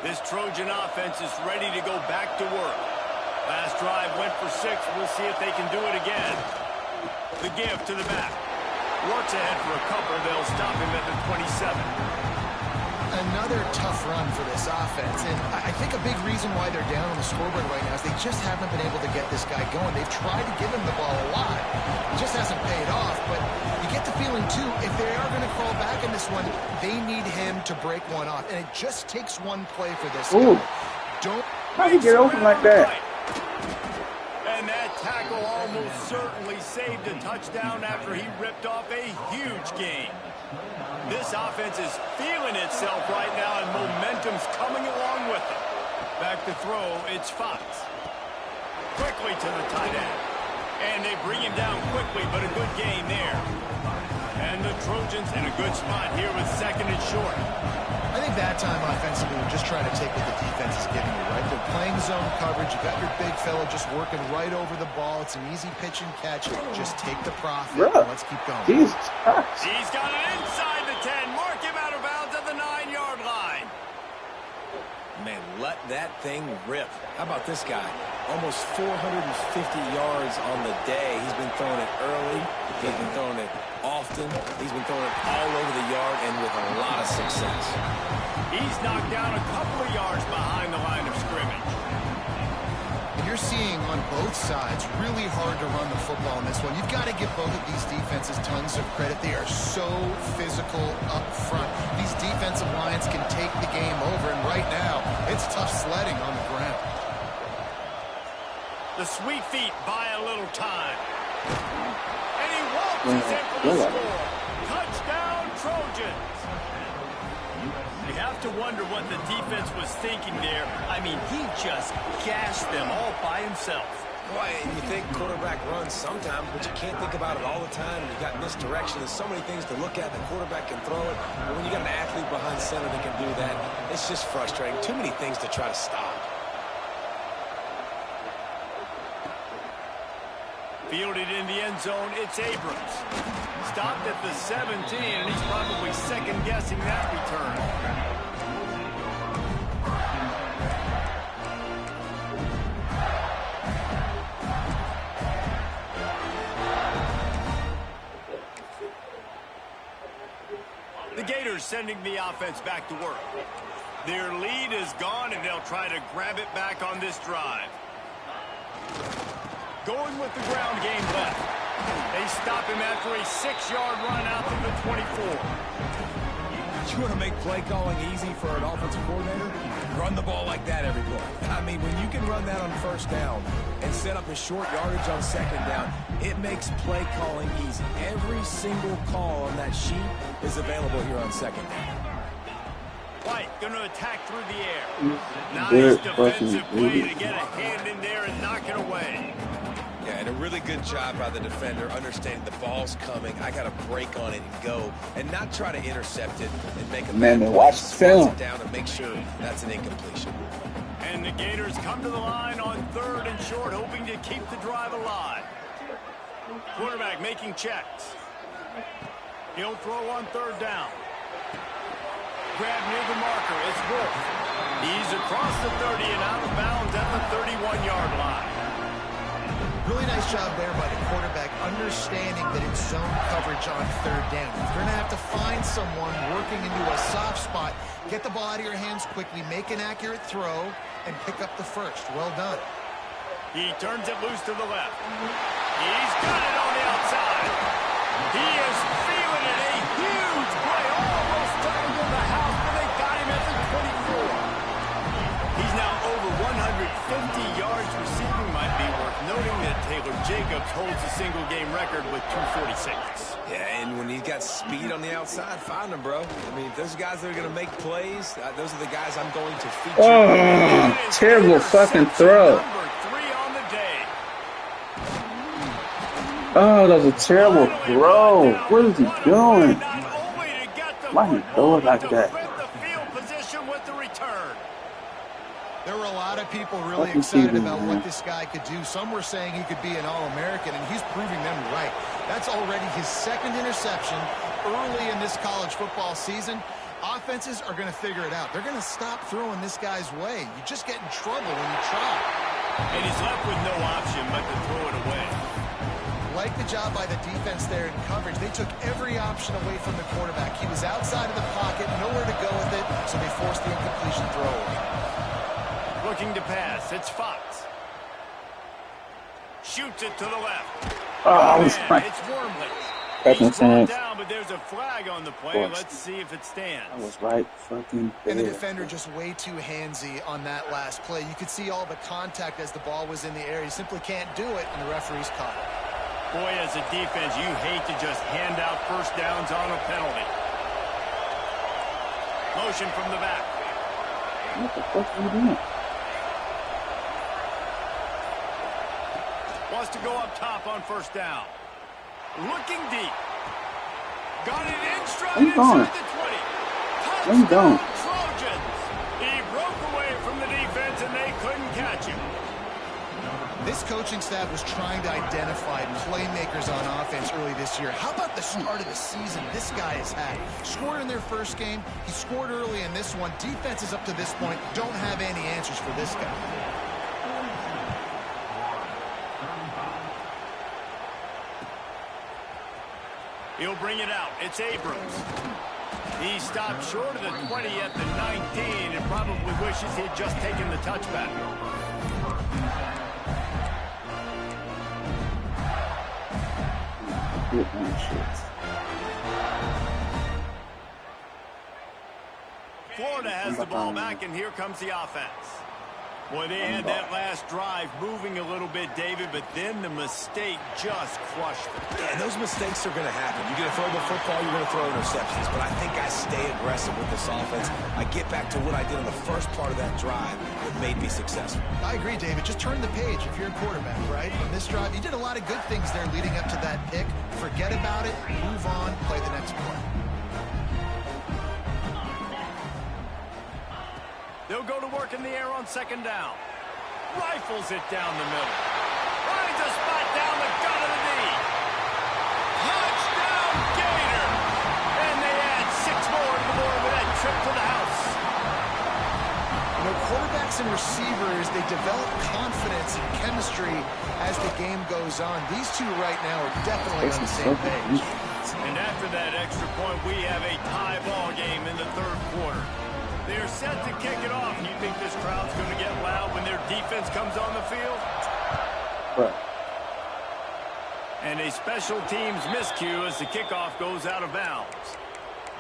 This Trojan offense is ready to go back to work. Last drive went for 6. We'll see if they can do it again. The give to the back. Works ahead for a couple. They'll stop him at the 27. Another tough run for this offense, and I think a big reason why they're down on the scoreboard right now is they just haven't been able to get this guy going. They've tried to give him the ball a lot. It just hasn't paid off, but you get the feeling, too, if they are going to crawl back in this one, they need him to break one off, and it just takes one play for this Ooh. guy. How you get open like that? And that tackle almost certainly saved a touchdown after he ripped off a huge gain. This offense is feeling itself right now, and momentum's coming along with it. Back to throw, it's Fox. Quickly to the tight end. And they bring him down quickly, but a good gain there. And the Trojans in a good spot here with 2nd and short. I think that time offensively, we're just trying to take what the defense is giving you, right? They're playing zone coverage. You got your big fella just working right over the ball. It's an easy pitch and catch. Just take the profit. And let's keep going. Jesus Christ. He's got it inside the 10. Mark him out of bounds at the 9-yard line. Man, let that thing rip. How about this guy? Almost 450 yards on the day. He's been throwing it early. He's been throwing it often. He's been throwing it all over the yard and with a lot of success. He's knocked down a couple of yards behind the line of scrimmage. And you're seeing on both sides really hard to run the football in this one. You've got to give both of these defenses tons of credit. They are so physical up front. These defensive lines can take the game over, and right now, it's tough sledding on the ground. The sweet feet buy a little time. And he waltzes in for the score. Touchdown, Trojans. You have to wonder what the defense was thinking there. I mean, he just gashed them all by himself. Boy, you think quarterback runs sometimes, but you can't think about it all the time. You got misdirection. There's so many things to look at. The quarterback can throw it. But when you got an athlete behind center that can do that, it's just frustrating. Too many things to try to stop. Fielded in the end zone, it's Abrams. Stopped at the 17, and he's probably second-guessing that return. The Gators sending the offense back to work. Their lead is gone, and they'll try to grab it back on this drive. Going with the ground game left. They stop him after a 6-yard run out to the 24. You want to make play calling easy for an offensive coordinator? Run the ball like that every play. I mean, when you can run that on 1st down and set up a short yardage on 2nd down, it makes play calling easy. Every single call on that sheet is available here on 2nd down. White going to attack through the air. Nice defensive play to get a hand in there and knock it away. Yeah, and a really good job by the defender understanding the ball's coming. I got to break on it and go, and not try to intercept it and make a man. Watch the film. It down and make sure that's an incompletion. And the Gators come to the line on 3rd and short, hoping to keep the drive alive. Quarterback making checks. He'll throw on 3rd down. Grab near the marker. It's Wolf. He's across the 30 and out of bounds at the 31-yard line. Really nice job there by the quarterback, understanding that it's zone coverage on 3rd down. If you're going to have to find someone working into a soft spot, get the ball out of your hands quickly, make an accurate throw, and pick up the 1st. Well done. He turns it loose to the left. He's got it on the outside. He is feeling it. A huge play. Almost took him to the house, but they got him at the 24. He's now over 150 yards receiving. Might be worth noting that Taylor Jacobs holds the single-game record with 246. Yeah, and when he's got speed on the outside, find him, bro. I mean, if those guys that are going to make plays, those are the guys I'm going to feature. Oh, terrible fucking throw. Number 3 on the day. Oh, that was a terrible throw. What is he doing? Why he throw it like that? There were a lot of people really excited about what this guy could do. Some were saying he could be an All-American, and he's proving them right. That's already his 2nd interception early in this college football season. Offenses are going to figure it out. They're going to stop throwing this guy's way. You just get in trouble when you try. And he's left with no option but to throw it away. Like the job by the defense there in coverage. They took every option away from the quarterback. He was outside of the pocket, nowhere to go with it, so they forced the incompletion throw away. Looking to pass, it's Fox. Shoots it to the left. Oh, Man, it's Wormley. Second chance. Down, but there's a flag on the play. Let's see if it stands. I was right fucking there. And the defender just way too handsy on that last play. You could see all the contact as the ball was in the air. You simply can't do it, and the referee's caught it. Boy, as a defense, you hate to just hand out first downs on a penalty. Motion from the back. What the fuck are you doing? Wants to go up top on first down. Looking deep. Got it in stride inside the 20. Touchdown Trojans. He broke away from the defense and they couldn't catch him. This coaching staff was trying to identify playmakers on offense early this year. How about the start of the season this guy has had? Scored in their first game. He scored early in this one. Defenses up to this point don't have any answers for this guy. He'll bring it out. It's Abrams. He stopped short of the 20 at the 19 and probably wishes he had just taken the touchback. Florida has the ball back, and here comes the offense. Boy, they had that last drive moving a little bit, David, but then the mistake just crushed them. Yeah, and those mistakes are going to happen. You're going to throw the football, you're going to throw interceptions. But I think I stay aggressive with this offense. I get back to what I did in the first part of that drive that made me successful. I agree, David. Just turn the page if you're a quarterback, right? On this drive, you did a lot of good things there leading up to that pick. Forget about it, move on, play the next play. They'll go to work in the air on second down. Rifles it down the middle. Finds a spot down the gut of the knee. Touchdown, Gator! And they add 6 more to the board with that trip to the house. You know, quarterbacks and receivers, they develop confidence and chemistry as the game goes on. These two right now are definitely on the same page. And after that extra point, we have a tie ball game in the third quarter. They're set to kick it off. You think this crowd's going to get loud when their defense comes on the field? Right. And a special teams miscue as the kickoff goes out of bounds.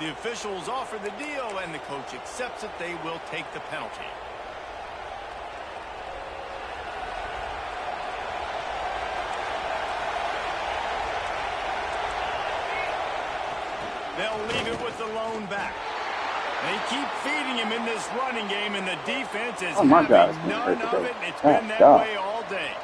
The officials offer the deal, and the coach accepts it. They will take the penalty. They'll leave it with the lone back. They keep feeding him in this running game, and the defense is none of it. It's been that way all day.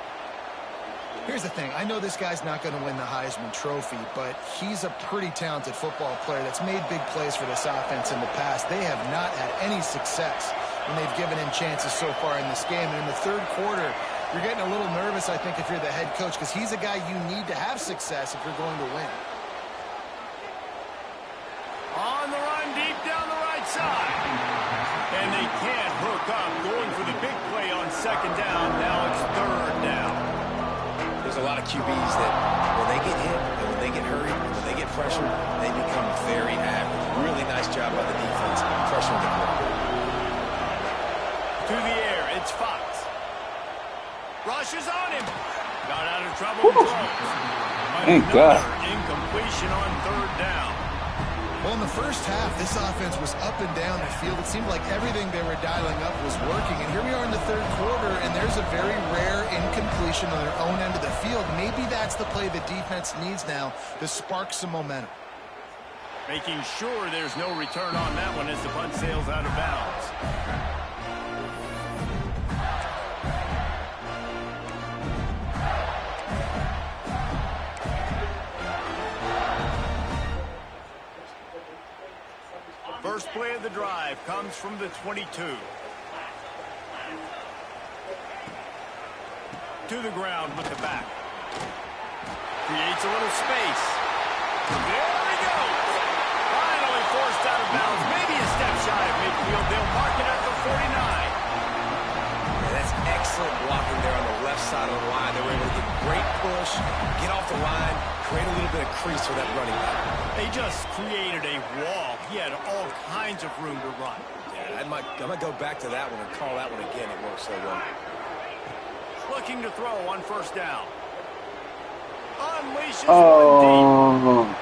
Here's the thing. I know this guy's not going to win the Heisman Trophy, but he's a pretty talented football player that's made big plays for this offense in the past. They have not had any success when they've given him chances so far in this game. And in the third quarter, you're getting a little nervous, I think, if you're the head coach, because he's a guy you need to have success if you're going to win. On the run, deep down the right side. And they can't hook up, going for the big play on second down. Now it's third down. There's a lot of QBs that when they get hit and when they get hurried, when they get pressured, they become very average. Really nice job by the defense pressuring the quarterback. To the air, it's Fox. Rushes on him. Got out of trouble. Thank God. Incompletion on third down. Well, in the first half, this offense was up and down the field. It seemed like everything they were dialing up was working. And here we are in the third quarter, and there's a very rare incompletion on their own end of the field. Maybe that's the play the defense needs now to spark some momentum. Making sure there's no return on that one as the punt sails out of bounds. First play of the drive comes from the 22. To the ground with the back. Creates a little space. There he goes. Finally forced out of bounds. Maybe a step shy of midfield. They'll mark it at the 49. Yeah, that's excellent blocking there on the left side of the line. They were able to get great push, get off the line, create a little bit of crease for that running back. They just created a wall. He had all kinds of room to run. Yeah, I might go back to that one and call that one again. It worked so well. Looking to throw on first down. Unleashes one deep.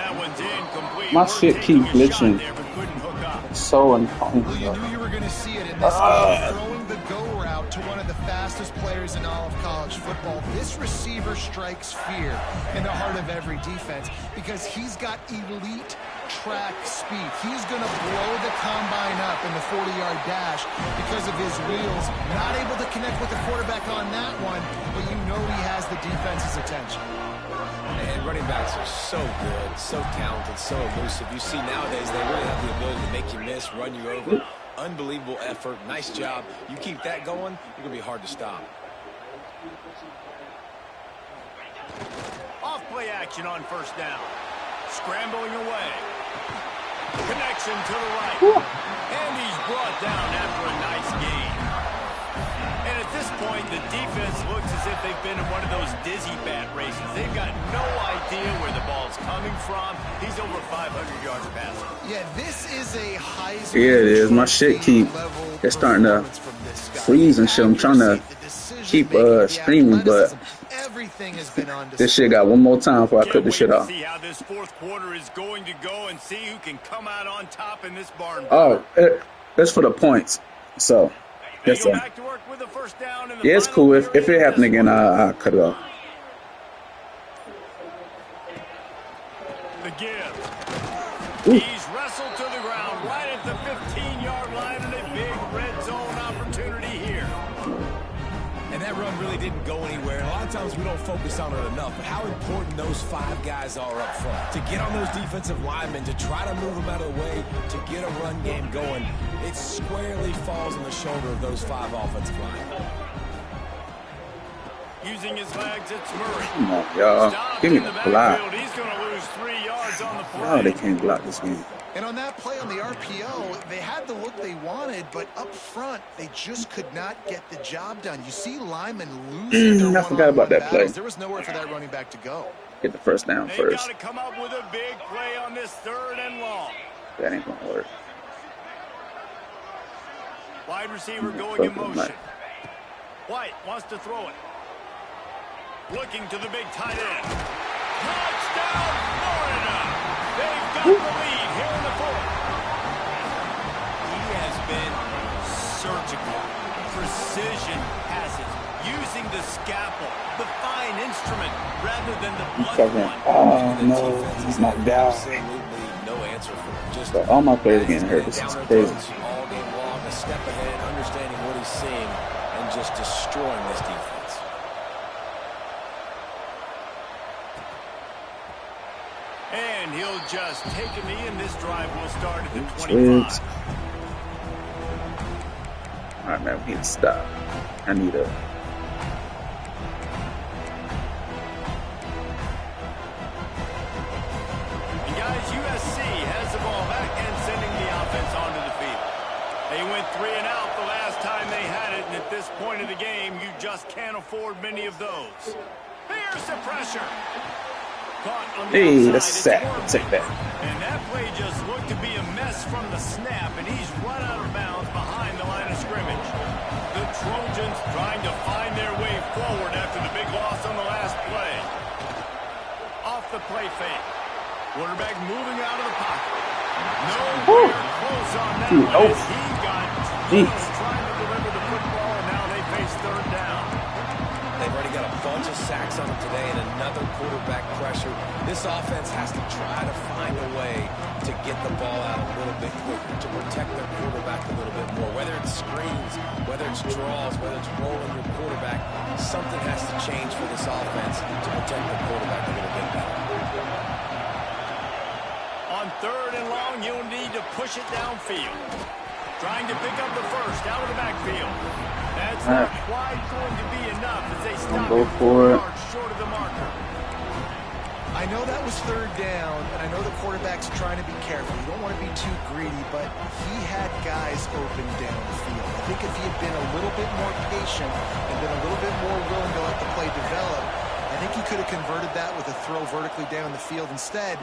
that one's incomplete. My We're shit keep taking a shot glitching. there, but couldn't hook up. It's so annoying. Well, you knew you were going to see it in this game. Throwing the go route to one of the fastest players in all of college football. This receiver strikes fear in the heart of every defense because he's got elite track speed. He's going to blow the combine up in the 40-yard dash because of his wheels. Not able to connect with the quarterback on that one, but you know he has the defense's attention. And running backs are so good, so talented, so elusive. You see nowadays they really have the ability to make you miss, run you over. Unbelievable effort. Nice job. You keep that going, you're going to be hard to stop. Off play action on first down. Scrambling away. Connection to the right. And he's brought down after a nice gain. And at this point, the defense looks as if they've been in one of those dizzy bat races. They've got no idea where the ball's coming from. He's over 500 yards passing. Yeah, this is a Heisman. Yeah, it is. My shit keep, it's starting to freeze and shit. I'm trying to keep streaming, but everything has been on this shit got one more time before I cut this shit off. See how this fourth quarter is going to go and see who can come out on top in this barn. Oh, it's for the points. So, yes, sir. Yeah, it's cool. If it happened again, I'll cut it off. The give. Ooh. He's wrestled to the ground right at the 15-yard line and a big red zone opportunity here. And that run really didn't go anywhere. And a lot of times we don't focus on it enough, but how important those 5 guys are up front. To get on those defensive linemen, to try to move them out of the way, to get a run game going, it squarely falls on the shoulder of those 5 offensive linemen. Using his legs, it's Murray. Come on, y'all. Give me the block. He's going to lose 3 yards on the play. Oh, they can't block this game. And on that play on the RPO, they had the look they wanted, but up front, they just could not get the job done. You see linemen losing their I forgot about that play. There was nowhere for that running back to go. Get the first down They've first. got to come up with a big play on this 3rd and long. That ain't gonna work. Wide receiver going in motion. White wants to throw it. Looking to the big tight end. Touchdown, Florida! They've got the lead here in the 4th. He has been surgical. Precision passes. Using the scalpel, the fine instrument, rather than the blunt one. Oh, no. He's not down. Absolutely no answer for him. Just All my players getting hurt. This is crazy. All game long, a step ahead, understanding what he's seeing, and just destroying this defense. And he'll just take a knee, and this drive will start at the 25. All right, man, we need to stop. I need a... And guys, USC has the ball back and sending the offense onto the field. They went 3 and out the last time they had it, and at this point of the game, you just can't afford many of those. Here's the pressure. Hey, that's sack. Take that. And that play just looked to be a mess from the snap, and he's run out of bounds behind the line of scrimmage. The Trojans trying to find their way forward after the big loss on the last play. Off the play fake. Quarterback moving out of the pocket. Nowhere close on that one as he got trying to deliver the football, and now they face 3rd down. They've already got a bunch of sacks on them today and another quarterback pressure. This offense has to try to find a way to get the ball out a little bit quicker, to protect their quarterback a little bit more. Whether it's screens, whether it's draws, whether it's rolling your quarterback, something has to change for this offense to protect the quarterback a little bit better. On 3rd and long, you'll need to push it downfield. Trying to pick up the first out of the backfield. That's not quite going to be enough as they stop Go for it. short of the marker. I know that was 3rd down, and I know the quarterback's trying to be careful. You don't want to be too greedy, but he had guys open downfield. I think if he had been a little bit more patient and been a little bit more willing to let the play develop, I think he could have converted that with a throw vertically down the field. Instead,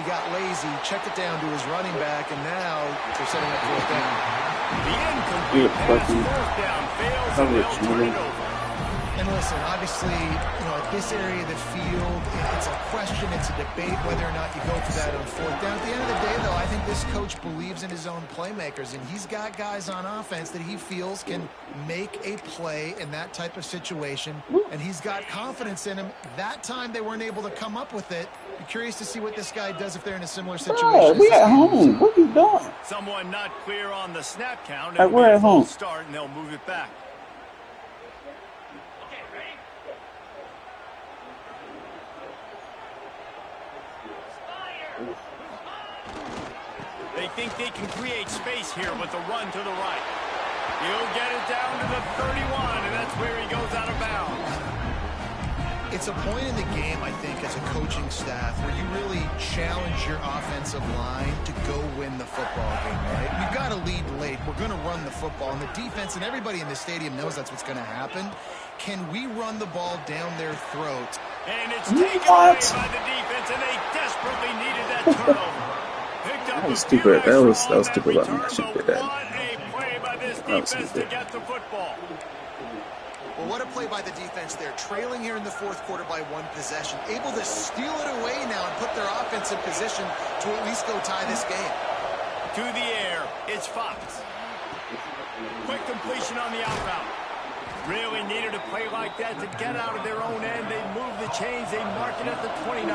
he got lazy, checked it down to his running back, and now they're setting up 4th down. The incomplete pass, 4th down, fails, and they'll turn it over. And listen, obviously, at this area of the field, it's a question, it's a debate whether or not you go for that on fourth down. At the end of the day, though, I think this coach believes in his own playmakers, and he's got guys on offense that he feels can make a play in that type of situation, and he's got confidence in him. That time they weren't able to come up with it. Be curious to see what this guy does if they're in a similar situation. Bro, we at home. What are you doing? Someone not clear on the snap count. Like, we're at home. Start and they'll move it back. They think they can create space here with the run to the right. He'll get it down to the 31, and that's where he goes out of bounds. It's a point in the game, I think, as a coaching staff where you really challenge your offensive line to go win the football game, right? You've got to lead late. We're going to run the football. And the defense and everybody in the stadium knows that's what's going to happen. Can we run the ball down their throats? And it's taken away by the defense, and they desperately needed that turnover. That was stupid. That was stupid about me. I shouldn't do that. What a play by this defense to get the football. Well, what a play by the defense there. Trailing here in the fourth quarter by one possession. Able to steal it away now and put their offense in position to at least go tie this game. To the air, it's Fox. Quick completion on the out route. Really needed a play like that to get out of their own end. They move the chains. They mark it at the 29.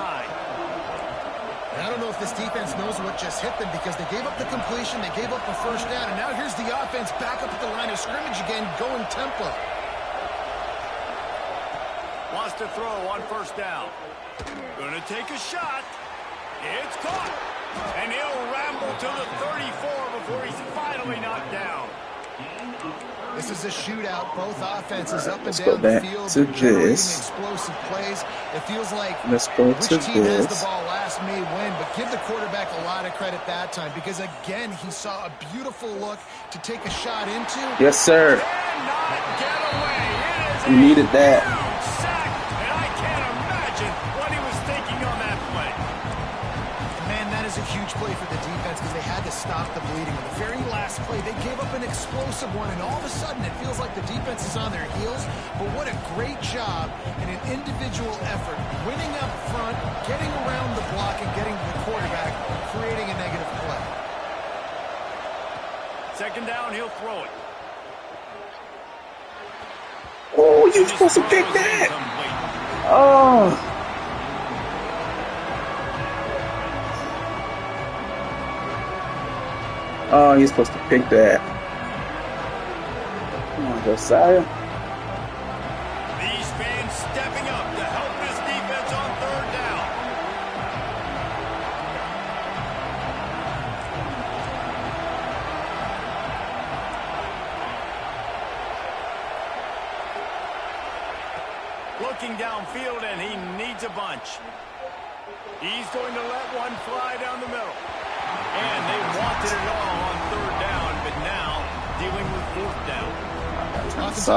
And I don't know if this defense knows what just hit them because they gave up the completion, they gave up the first down, and now here's the offense back up at the line of scrimmage again, going tempo. Wants to throw on first down. Gonna take a shot. It's caught. And he'll ramble to the 34 before he's finally knocked down. This is a shootout. Both offenses up and Let's down go back the field. to this. Explosive plays. It feels like Let's go which to team has this. the ball last may win, but give the quarterback a lot of credit that time because, again, he saw a beautiful look to take a shot into. Yes, sir. Cannot get away. It is We needed that. huge sack, and I can't imagine what he was thinking on that play. Man, that is a huge play for the defense because they had to stop the bleeding. On the very last play, they gave up an explosive one, and all of a sudden it feels like the defense is on their heels. But what a great job in an individual effort, winning up front, getting around the block, and getting to the quarterback, creating a negative play. Second down, he'll throw it. Oh, you're supposed to pick that. Oh. Oh, you're supposed to pick that. Come on, Josiah. These fans stepping up to help this defense on third down. Looking downfield, and he needs a bunch. He's going to let one fly down the middle. And they wanted it all on third down, but now dealing with fourth down. So